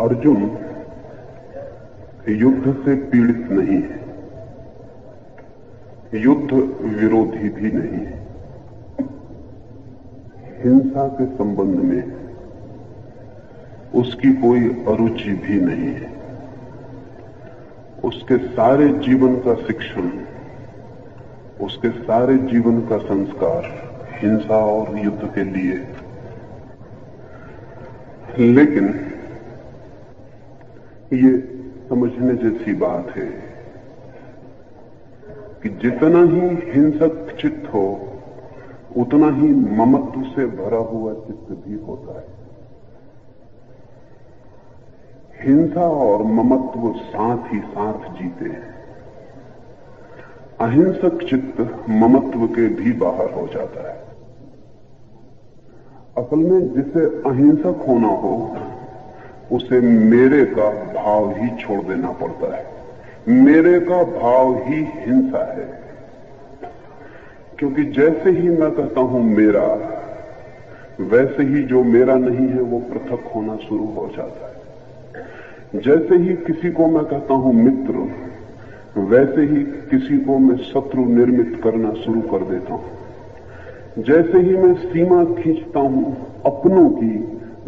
अर्जुन युद्ध से पीड़ित नहीं है, युद्ध विरोधी भी नहीं है। हिंसा के संबंध में उसकी कोई अरुचि भी नहीं है। उसके सारे जीवन का शिक्षण, उसके सारे जीवन का संस्कार हिंसा और युद्ध के लिए। लेकिन ये समझने जैसी बात है कि जितना ही हिंसक चित्त हो उतना ही ममत्व से भरा हुआ चित्त भी होता है। हिंसा और ममत्व साथ ही साथ जीते हैं। अहिंसक चित्त ममत्व के भी बाहर हो जाता है। असल में जिसे अहिंसक होना हो उसे मेरे का भाव ही छोड़ देना पड़ता है। मेरे का भाव ही हिंसा है, क्योंकि जैसे ही मैं कहता हूं मेरा, वैसे ही जो मेरा नहीं है वो पृथक होना शुरू हो जाता है। जैसे ही किसी को मैं कहता हूं मित्र, वैसे ही किसी को मैं शत्रु निर्मित करना शुरू कर देता हूं। जैसे ही मैं सीमा खींचता हूं अपनों की,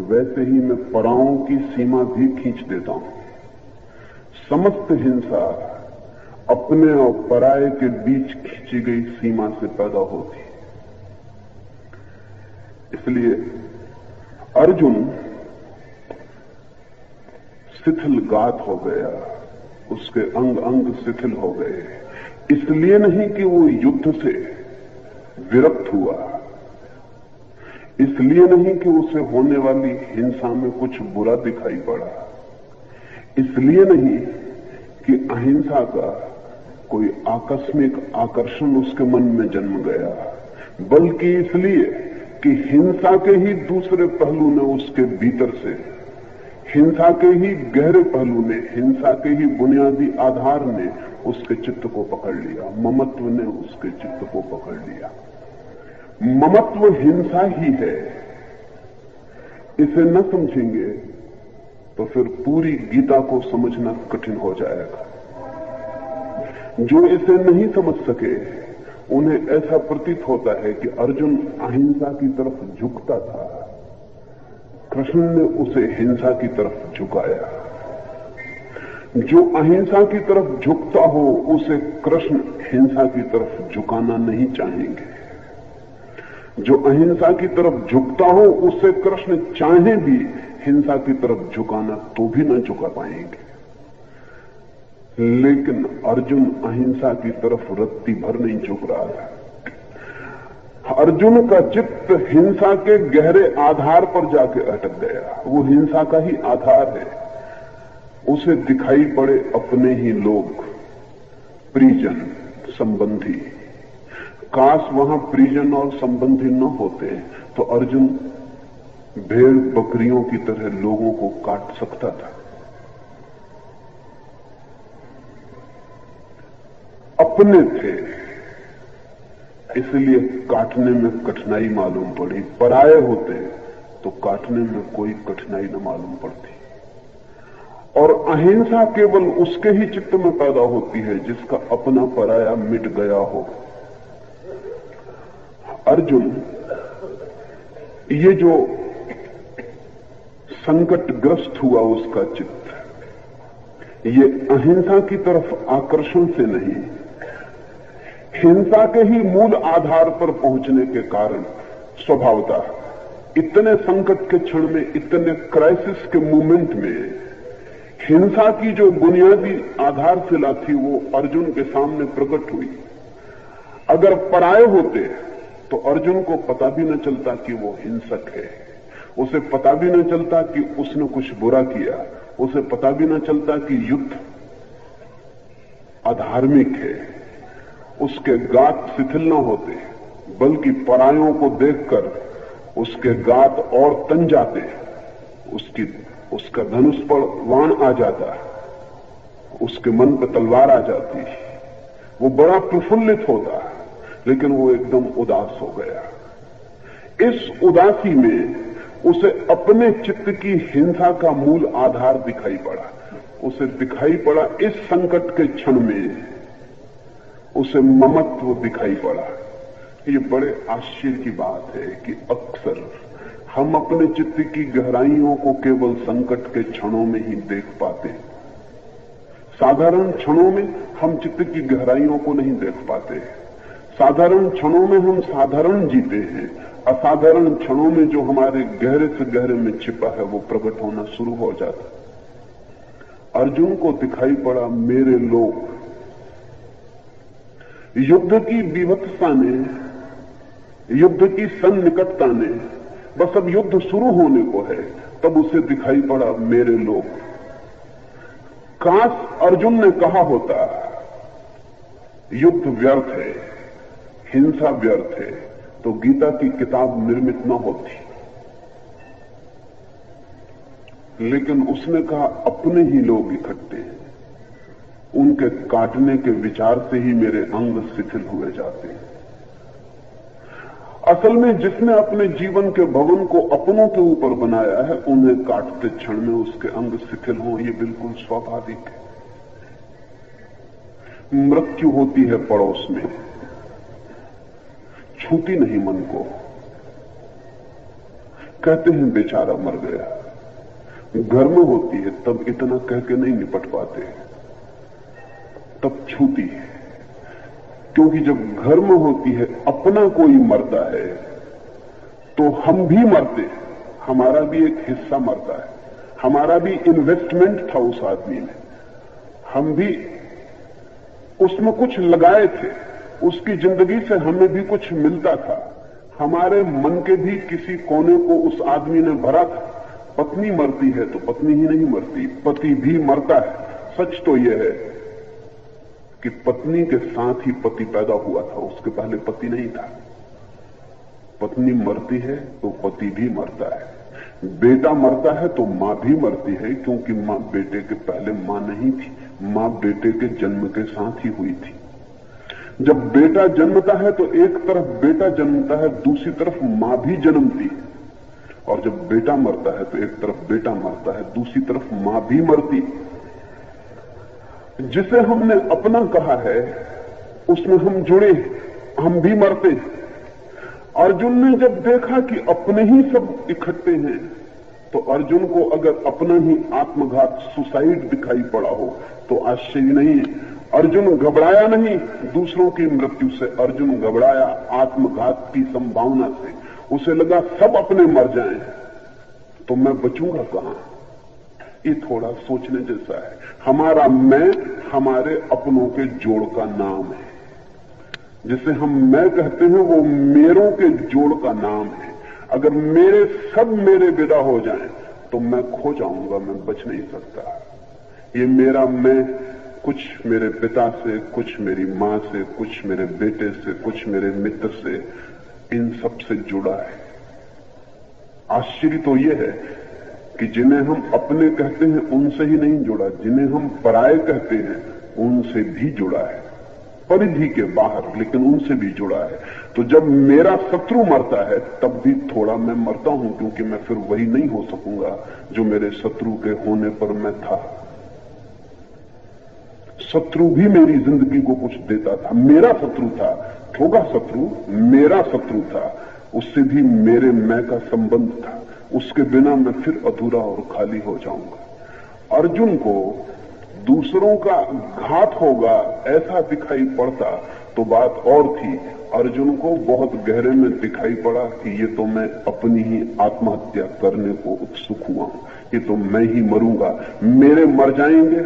वैसे ही मैं पराओं की सीमा भी खींच देता हूं। समस्त हिंसा अपने और पराये के बीच खींची गई सीमा से पैदा होती है। इसलिए अर्जुन शिथिल गात हो गया, उसके अंग अंग शिथिल हो गए। इसलिए नहीं कि वो युद्ध से विरक्त हुआ, इसलिए नहीं कि उसे होने वाली हिंसा में कुछ बुरा दिखाई पड़ा, इसलिए नहीं कि अहिंसा का कोई आकस्मिक आकर्षण उसके मन में जन्म गया, बल्कि इसलिए कि हिंसा के ही दूसरे पहलू ने उसके भीतर से, हिंसा के ही गहरे पहलू ने, हिंसा के ही बुनियादी आधार ने उसके चित्त को पकड़ लिया। ममत्व ने उसके चित्त को पकड़ लिया। ममत्व हिंसा ही है। इसे न समझेंगे तो फिर पूरी गीता को समझना कठिन हो जाएगा। जो इसे नहीं समझ सके उन्हें ऐसा प्रतीत होता है कि अर्जुन अहिंसा की तरफ झुकता था, कृष्ण ने उसे हिंसा की तरफ झुकाया। जो अहिंसा की तरफ झुकता हो उसे कृष्ण हिंसा की तरफ झुकाना नहीं चाहेंगे। जो अहिंसा की तरफ झुकता हो उससे कृष्ण चाहे भी हिंसा की तरफ झुकाना तो भी न झुका पाएंगे। लेकिन अर्जुन अहिंसा की तरफ रत्ती भर नहीं झुक रहा था। अर्जुन का चित्त हिंसा के गहरे आधार पर जाके अटक गया। वो हिंसा का ही आधार है। उसे दिखाई पड़े अपने ही लोग, परिजन, संबंधी। काश वहां परिजन और संबंधी न होते तो अर्जुन भेड़ बकरियों की तरह लोगों को काट सकता था। अपने थे इसलिए काटने में कठिनाई मालूम पड़ी। पराये होते तो काटने में कोई कठिनाई न मालूम पड़ती। और अहिंसा केवल उसके ही चित्त में पैदा होती है जिसका अपना पराया मिट गया हो। अर्जुन ये जो संकटग्रस्त हुआ उसका चित्त, ये अहिंसा की तरफ आकर्षण से नहीं, हिंसा के ही मूल आधार पर पहुंचने के कारण स्वभावतः इतने संकट के क्षण में, इतने क्राइसिस के मोमेंट में हिंसा की जो बुनियादी आधारशिला थी वो अर्जुन के सामने प्रकट हुई। अगर पराये होते तो अर्जुन को पता भी न चलता कि वो हिंसक है। उसे पता भी न चलता कि उसने कुछ बुरा किया। उसे पता भी न चलता कि युद्ध अधार्मिक है। उसके गात शिथिल न होते, बल्कि परायों को देखकर उसके गात और तन जाते। उसका धनुष पर वाण आ जाता, उसके मन पर तलवार आ जाती। वो बड़ा प्रफुल्लित होता, लेकिन वो एकदम उदास हो गया। इस उदासी में उसे अपने चित्त की हिंसा का मूल आधार दिखाई पड़ा। उसे दिखाई पड़ा इस संकट के क्षण में, उसे ममत्व दिखाई पड़ा। ये बड़े आश्चर्य की बात है कि अक्सर हम अपने चित्त की गहराइयों को केवल संकट के क्षणों में ही देख पाते हैं। साधारण क्षणों में हम चित्त की गहराइयों को नहीं देख पाते। साधारण क्षणों में हम साधारण जीते हैं, असाधारण क्षणों में जो हमारे गहरे से गहरे में छिपा है वो प्रकट होना शुरू हो जाता। अर्जुन को दिखाई पड़ा मेरे लोग। युद्ध की विवत्सता ने, युद्ध की सन्निकटता ने, बस अब युद्ध शुरू होने को है, तब उसे दिखाई पड़ा मेरे लोग। काश अर्जुन ने कहा होता युद्ध व्यर्थ है, हिंसा व्यर्थ है, तो गीता की किताब निर्मित न होती। लेकिन उसने कहा अपने ही लोग इकट्ठे हैं, उनके काटने के विचार से ही मेरे अंग शिथिल हुए जाते हैं। असल में जिसने अपने जीवन के भवन को अपनों के ऊपर बनाया है, उन्हें काटते क्षण में उसके अंग शिथिल हों, ये बिल्कुल स्वाभाविक है। मृत्यु होती है पड़ोस में, छूती नहीं मन को। कहते हैं बेचारा मर गया। घर में होती है तब इतना कह के नहीं निपट पाते, तब छूती है। क्योंकि जब घर में होती है अपना कोई मरता है तो हम भी मरते, हमारा भी एक हिस्सा मरता है, हमारा भी इन्वेस्टमेंट था उस आदमी में, हम भी उसमें कुछ लगाए थे, उसकी जिंदगी से हमें भी कुछ मिलता था, हमारे मन के भी किसी कोने को उस आदमी ने भरा था। पत्नी मरती है तो पत्नी ही नहीं मरती, पति भी मरता है। सच तो यह है कि पत्नी के साथ ही पति पैदा हुआ था, उसके पहले पति नहीं था। पत्नी मरती है तो पति भी मरता है। बेटा मरता है तो मां भी मरती है, क्योंकि मां बेटे के पहले मां नहीं थी, मां बेटे के जन्म के साथ ही हुई थी। जब बेटा जन्मता है तो एक तरफ बेटा जन्मता है, दूसरी तरफ मां भी जन्मती है। और जब बेटा मरता है तो एक तरफ बेटा मरता है, दूसरी तरफ मां भी मरती। जिसे हमने अपना कहा है उसमें हम जुड़े, हम भी मरते। अर्जुन ने जब देखा कि अपने ही सब इकट्ठे हैं, तो अर्जुन को अगर अपना ही आत्मघात, सुसाइड दिखाई पड़ा हो तो आश्चर्य नहीं है। अर्जुन घबराया नहीं दूसरों की मृत्यु से, अर्जुन घबराया आत्मघात की संभावना से। उसे लगा सब अपने मर जाएं तो मैं बचूंगा कहां। ये थोड़ा सोचने जैसा है। हमारा मैं हमारे अपनों के जोड़ का नाम है। जिसे हम मैं कहते हैं वो मेरों के जोड़ का नाम है। अगर मेरे सब मेरे विदा हो जाएं तो मैं खो जाऊंगा, मैं बच नहीं सकता। ये मेरा मैं कुछ मेरे पिता से, कुछ मेरी मां से, कुछ मेरे बेटे से, कुछ मेरे मित्र से, इन सब से जुड़ा है। आश्चर्य तो यह है कि जिन्हें हम अपने कहते हैं उनसे ही नहीं जुड़ा, जिन्हें हम पराये कहते हैं उनसे भी जुड़ा है, परिधि के बाहर, लेकिन उनसे भी जुड़ा है। तो जब मेरा शत्रु मरता है तब भी थोड़ा मैं मरता हूं, क्योंकि मैं फिर वही नहीं हो सकूंगा जो मेरे शत्रु के होने पर मैं था। शत्रु भी मेरी जिंदगी को कुछ देता था, मेरा शत्रु था, ठोगा शत्रु मेरा शत्रु था, उससे भी मेरे मैं का संबंध था। उसके बिना मैं फिर अधूरा और खाली हो जाऊंगा। अर्जुन को दूसरों का घात होगा ऐसा दिखाई पड़ता तो बात और थी। अर्जुन को बहुत गहरे में दिखाई पड़ा कि ये तो मैं अपनी ही आत्महत्या करने को उत्सुक हुआ हूं, ये तो मैं ही मरूंगा। मेरे मर जाएंगे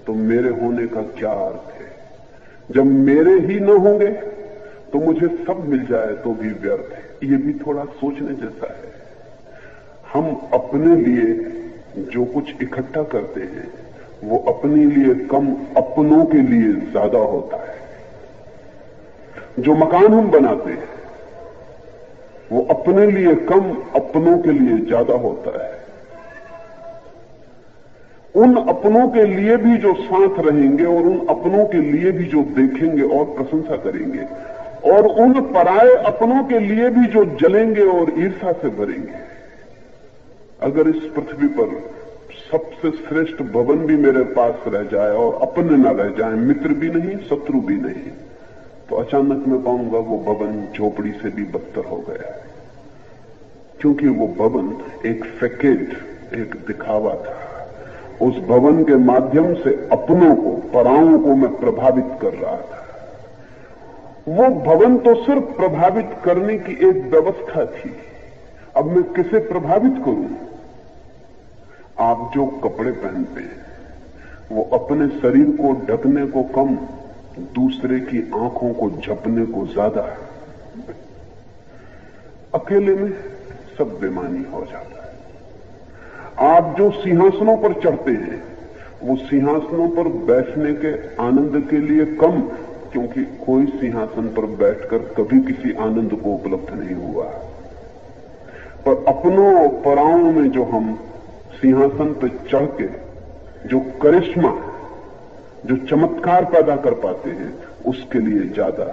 तो मेरे होने का क्या अर्थ है? जब मेरे ही न होंगे तो मुझे सब मिल जाए तो भी व्यर्थ है। ये भी थोड़ा सोचने जैसा है। हम अपने लिए जो कुछ इकट्ठा करते हैं वो अपने लिए कम, अपनों के लिए ज्यादा होता है। जो मकान हम बनाते हैं वो अपने लिए कम, अपनों के लिए ज्यादा होता है। उन अपनों के लिए भी जो साथ रहेंगे और उन अपनों के लिए भी जो देखेंगे और प्रशंसा करेंगे, और उन पराये अपनों के लिए भी जो जलेंगे और ईर्ष्या से भरेंगे, अगर इस पृथ्वी पर सबसे श्रेष्ठ भवन भी मेरे पास रह जाए और अपने न रह जाए, मित्र भी नहीं शत्रु भी नहीं, तो अचानक मैं पाऊंगा वो भवन झोपड़ी से भी बदतर हो गया है। क्योंकि वो भवन एक फैकेट, एक दिखावा था। उस भवन के माध्यम से अपनों को, पराओं को मैं प्रभावित कर रहा था। वो भवन तो सिर्फ प्रभावित करने की एक व्यवस्था थी। अब मैं किसे प्रभावित करूं? आप जो कपड़े पहनते हैं वो अपने शरीर को ढकने को कम, दूसरे की आंखों को झपने को ज्यादा है। अकेले में सब बेमानी हो जाता है। आप जो सिंहासनों पर चढ़ते हैं वो सिंहासनों पर बैठने के आनंद के लिए कम, क्योंकि कोई सिंहासन पर बैठकर कभी किसी आनंद को उपलब्ध नहीं हुआ। पर अपनों और पराओं में जो हम सिंहासन पर चढ़ के जो करिश्मा, जो चमत्कार पैदा कर पाते हैं, उसके लिए ज्यादा।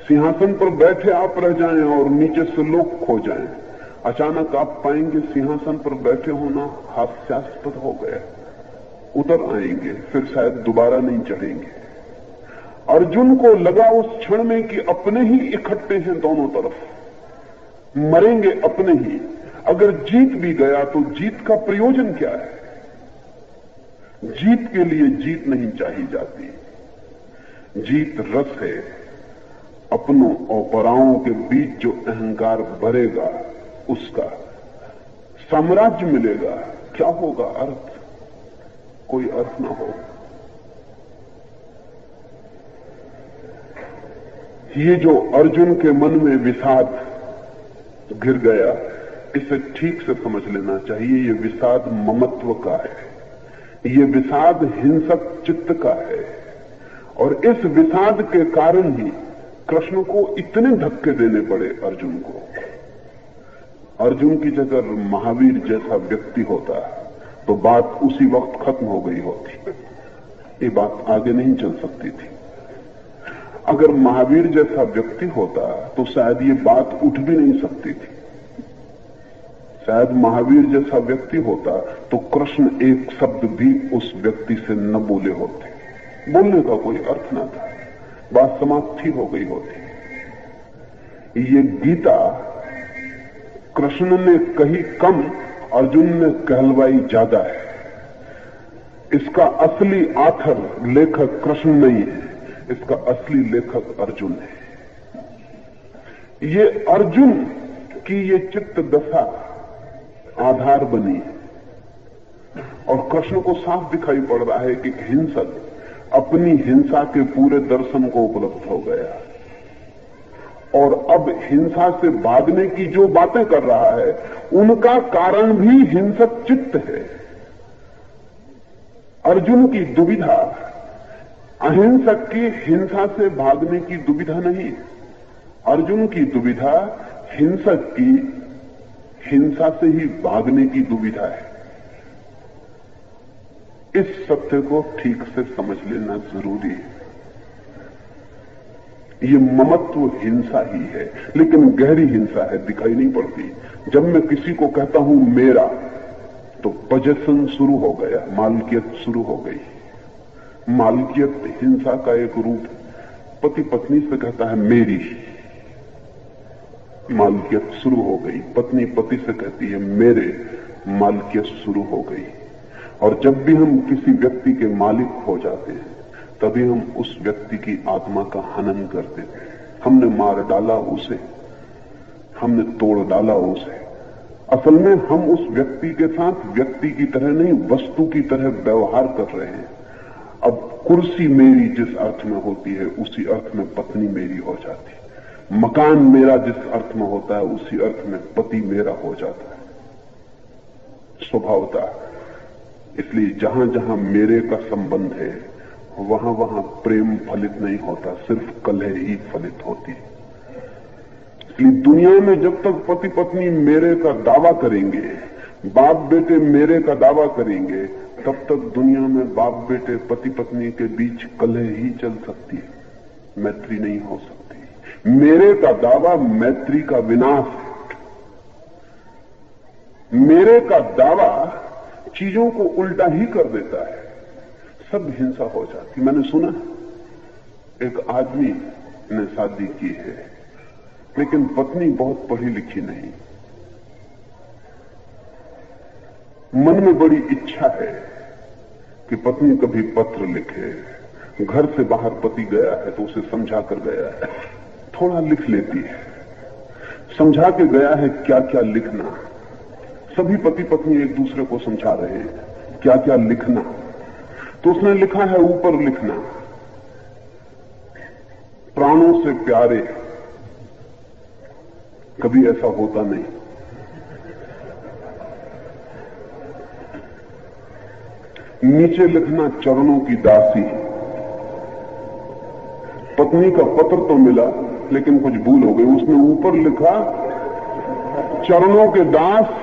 सिंहासन पर बैठे आप रह जाएं और नीचे से लोग खो जाएं, अचानक आप पाएंगे सिंहासन पर बैठे होना हास्यास्पद हो गया। उतर आएंगे, फिर शायद दोबारा नहीं चढ़ेंगे। अर्जुन को लगा उस क्षण में कि अपने ही इकट्ठे हैं दोनों तरफ, मरेंगे अपने ही। अगर जीत भी गया तो जीत का प्रयोजन क्या है? जीत के लिए जीत नहीं चाहिए जाती। जीत रस है। अपनों और पराओं के बीच जो अहंकार भरेगा उसका साम्राज्य मिलेगा। क्या होगा अर्थ? कोई अर्थ ना हो। ये जो अर्जुन के मन में विषाद गिर गया, इसे ठीक से समझ लेना चाहिए। ये विषाद ममत्व का है, ये विषाद हिंसक चित्त का है। और इस विषाद के कारण ही कृष्ण को इतने धक्के देने पड़े अर्जुन को। अर्जुन की जगह महावीर जैसा व्यक्ति होता तो बात उसी वक्त खत्म हो गई होती, ये बात आगे नहीं चल सकती थी। अगर महावीर जैसा व्यक्ति होता तो शायद ये बात उठ भी नहीं सकती थी। शायद महावीर जैसा व्यक्ति होता तो कृष्ण एक शब्द भी उस व्यक्ति से न बोले होते, बोलने का कोई अर्थ ना था, बात समाप्ति हो गई होती। ये गीता कृष्ण ने कही कम, अर्जुन ने कहलवाई ज्यादा है। इसका असली आथर लेखक कृष्ण नहीं है, इसका असली लेखक अर्जुन है। ये अर्जुन की ये चित्त दशा आधार बनी और कृष्ण को साफ दिखाई पड़ रहा है कि हिंसक अपनी हिंसा के पूरे दर्शन को उपलब्ध हो गया और अब हिंसा से भागने की जो बातें कर रहा है उनका कारण भी हिंसक चित्त है। अर्जुन की दुविधा अहिंसक की हिंसा से भागने की दुविधा नहीं, अर्जुन की दुविधा हिंसक की हिंसा से ही भागने की दुविधा है। इस सत्य को ठीक से समझ लेना जरूरी है। ये ममत्व हिंसा ही है, लेकिन गहरी हिंसा है, दिखाई नहीं पड़ती। जब मैं किसी को कहता हूं मेरा, तो पजेशन शुरू हो गया, मालकियत शुरू हो गई। मालकियत हिंसा का एक रूप। पति पत्नी से कहता है मेरी, मालकियत शुरू हो गई। पत्नी पति से कहती है मेरे, मालकियत शुरू हो गई। और जब भी हम किसी व्यक्ति के मालिक हो जाते हैं तभी हम उस व्यक्ति की आत्मा का हनन कर देते हैं। हमने मार डाला उसे, हमने तोड़ डाला उसे। असल में हम उस व्यक्ति के साथ व्यक्ति की तरह नहीं, वस्तु की तरह व्यवहार कर रहे हैं। अब कुर्सी मेरी जिस अर्थ में होती है उसी अर्थ में पत्नी मेरी हो जाती है। मकान मेरा जिस अर्थ में होता है उसी अर्थ में पति मेरा हो जाता है स्वभावतः। इसलिए जहां जहां मेरे का संबंध है वहां वहां प्रेम फलित नहीं होता, सिर्फ कलह ही फलित होती है। इसलिए दुनिया में जब तक पति पत्नी मेरे का दावा करेंगे, बाप बेटे मेरे का दावा करेंगे, तब तक दुनिया में बाप बेटे पति पत्नी के बीच कलह ही चल सकती है, मैत्री नहीं हो सकती। मेरे का दावा मैत्री का विनाश है। मेरे का दावा चीजों को उल्टा ही कर देता है, सब हिंसा हो जाती। मैंने सुना एक आदमी ने शादी की है, लेकिन पत्नी बहुत पढ़ी लिखी नहीं। मन में बड़ी इच्छा है कि पत्नी कभी पत्र लिखे। घर से बाहर पति गया है तो उसे समझा कर गया है, थोड़ा लिख लेती है। समझा के गया है क्या क्या लिखना। सभी पति पत्नी एक दूसरे को समझा रहे हैं क्या क्या लिखना। तो उसने लिखा है ऊपर लिखना, प्राणों से प्यारे। कभी ऐसा होता नहीं। नीचे लिखना चरणों की दासी। पत्नी का पत्र तो मिला लेकिन कुछ भूल हो गई। उसने ऊपर लिखा चरणों के दास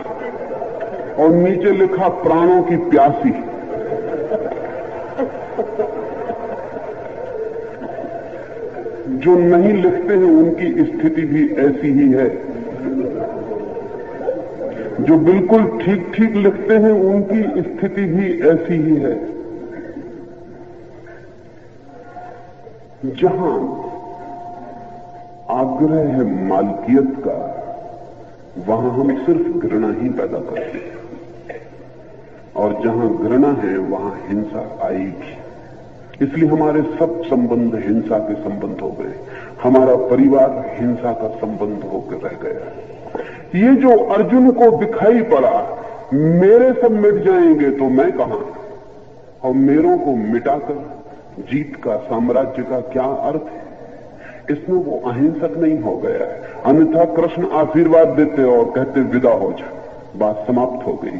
और नीचे लिखा प्राणों की प्यासी। जो नहीं लिखते हैं उनकी स्थिति भी ऐसी ही है, जो बिल्कुल ठीक ठीक लिखते हैं उनकी स्थिति भी ऐसी ही है। जहां आग्रह है मालकियत का, वहां हम सिर्फ घृणा ही पैदा करते हैं, और जहां घृणा है वहां हिंसा आएगी। इसलिए हमारे सब संबंध हिंसा के संबंध हो गए। हमारा परिवार हिंसा का संबंध होकर रह गया। ये जो अर्जुन को दिखाई पड़ा मेरे सब मिट जाएंगे तो मैं कहां, और मेरों को मिटाकर जीत का साम्राज्य का क्या अर्थ है। इसमें वो अहिंसक नहीं हो गया है। अन्यथा कृष्ण आशीर्वाद देते और कहते विदा हो जा, बात समाप्त हो गई।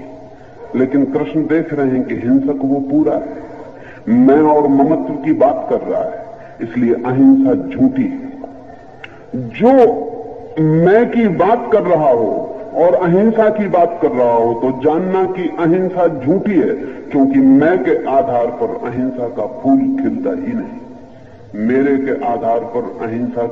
लेकिन कृष्ण देख रहे हैं कि हिंसक वो पूरा है, मैं और ममत्व की बात कर रहा है, इसलिए अहिंसा झूठी है। जो मैं की बात कर रहा हो और अहिंसा की बात कर रहा हो तो जानना कि अहिंसा झूठी है, क्योंकि मैं के आधार पर अहिंसा का फूल खिलता ही नहीं। मेरे के आधार पर अहिंसा